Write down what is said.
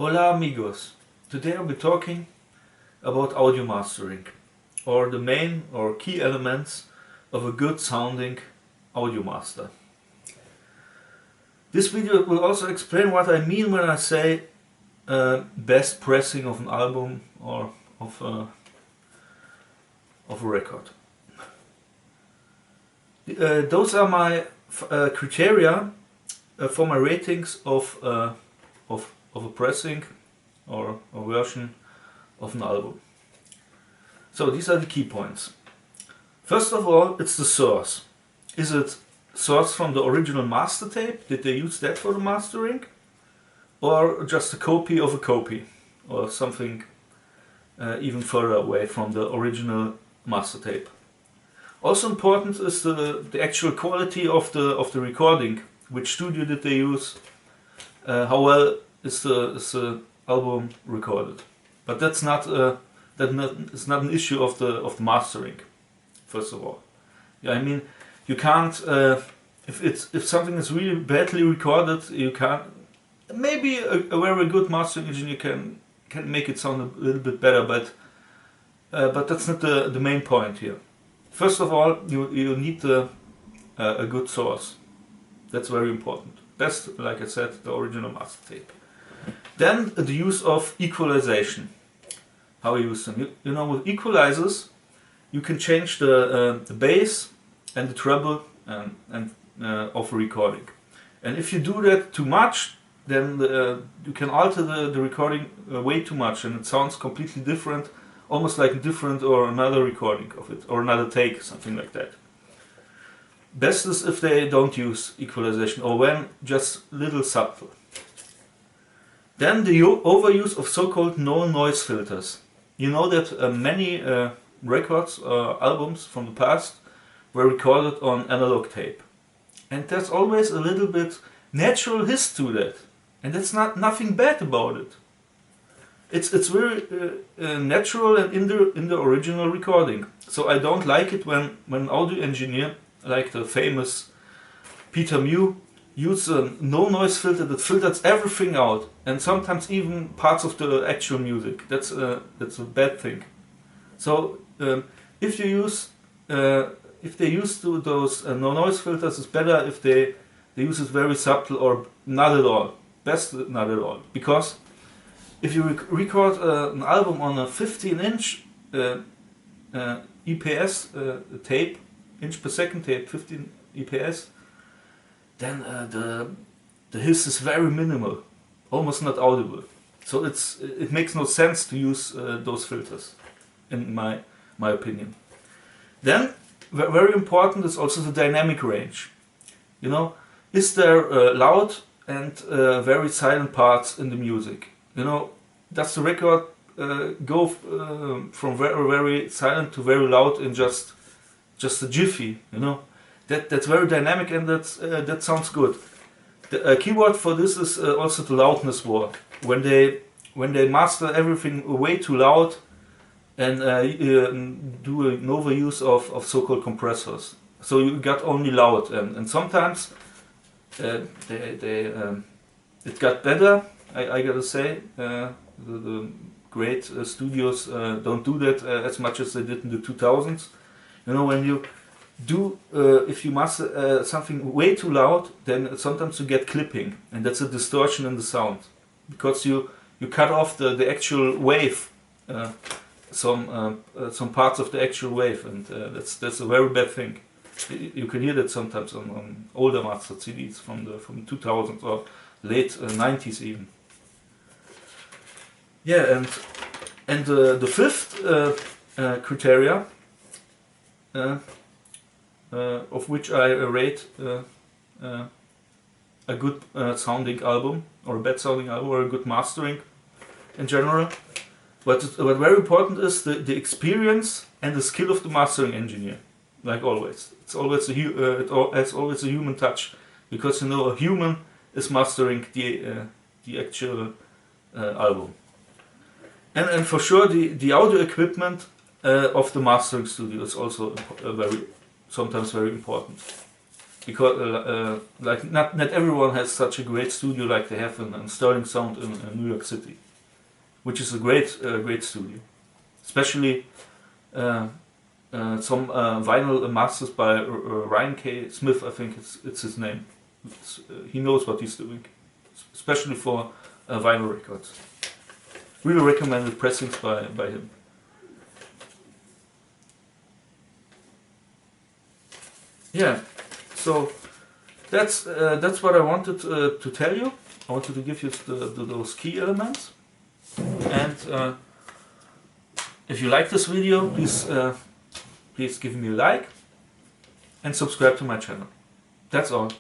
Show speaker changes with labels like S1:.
S1: Hola amigos! Today I'll be talking about audio mastering, or the main or key elements of a good sounding audio master. This video will also explain what I mean when I say best pressing of an album or of a record. Those are my criteria for my ratings of a pressing or a version of an album. So these are the key points. First of all, it's the source. Is it sourced from the original master tape? Did they use that for the mastering? Or just a copy of a copy? Or something even further away from the original master tape? Also important is the actual quality of the recording. Which studio did they use? How well is the album recorded? But that's not it's not an issue of the mastering. First of all, yeah, I mean, you can't if something is really badly recorded, you can't. Maybe a very good mastering engineer can make it sound a little bit better, but that's not the main point here. First of all, you need a good source. That's very important. Best, like I said, the original master tape. Then the use of equalization. How you use them? You know, with equalizers, you can change the bass and the treble of a recording. And if you do that too much, then you can alter the recording way too much, and it sounds completely different, almost like a different or another recording of it, or another take, something like that. Best is if they don't use equalization, or when just little subtle. Then the overuse of so-called no-noise filters. You know that many records or albums from the past were recorded on analog tape. And there's always a little bit natural hiss to that. And that's nothing bad about it. It's very natural and in the original recording. So I don't like it when an audio engineer, like the famous Peter Mew, uses a no-noise filter that filters everything out, and sometimes even parts of the actual music. That's a bad thing. So if they use those no-noise filters, it's better if they use it very subtle or not at all. Best not at all, because if you record an album on a 15-inch EPS tape, inch per second tape, 15 EPS, then the hiss is very minimal, almost not audible. So it makes no sense to use those filters, in my opinion. Then very important is also the dynamic range. You know, is there loud and very silent parts in the music? You know, does the record go from very, very silent to very loud in just a jiffy? You know, that's very dynamic, and that sounds good. The keyword for this is also the Loudness War. When they master everything way too loud and do an overuse of so-called compressors, so you got only loud, and sometimes it got better. I gotta say, the great studios don't do that as much as they did in the 2000s. You know, when you do, if you master something way too loud, then sometimes you get clipping, and that's a distortion in the sound, because you cut off the actual wave, some parts of the actual wave, and that's a very bad thing. You can hear that sometimes on older master CDs from 2000s or late 90s even. Yeah, and the fifth criteria, of which I rate a good sounding album, or a bad sounding album, or a good mastering in general. But very important is the experience and the skill of the mastering engineer. Like always, it's always it has always a human touch, because you know a human is mastering the actual album. And for sure the audio equipment of the mastering studio is also sometimes very important. because like not everyone has such a great studio like they have in Sterling Sound in New York City, which is a great studio, especially some vinyl masters by Ryan K. Smith, I think it's his name. He knows what he's doing, especially for vinyl records. Really recommended pressings by him. Yeah, so that's what I wanted to tell you. I wanted to give you those key elements. And if you like this video, please give me a like and subscribe to my channel. That's all.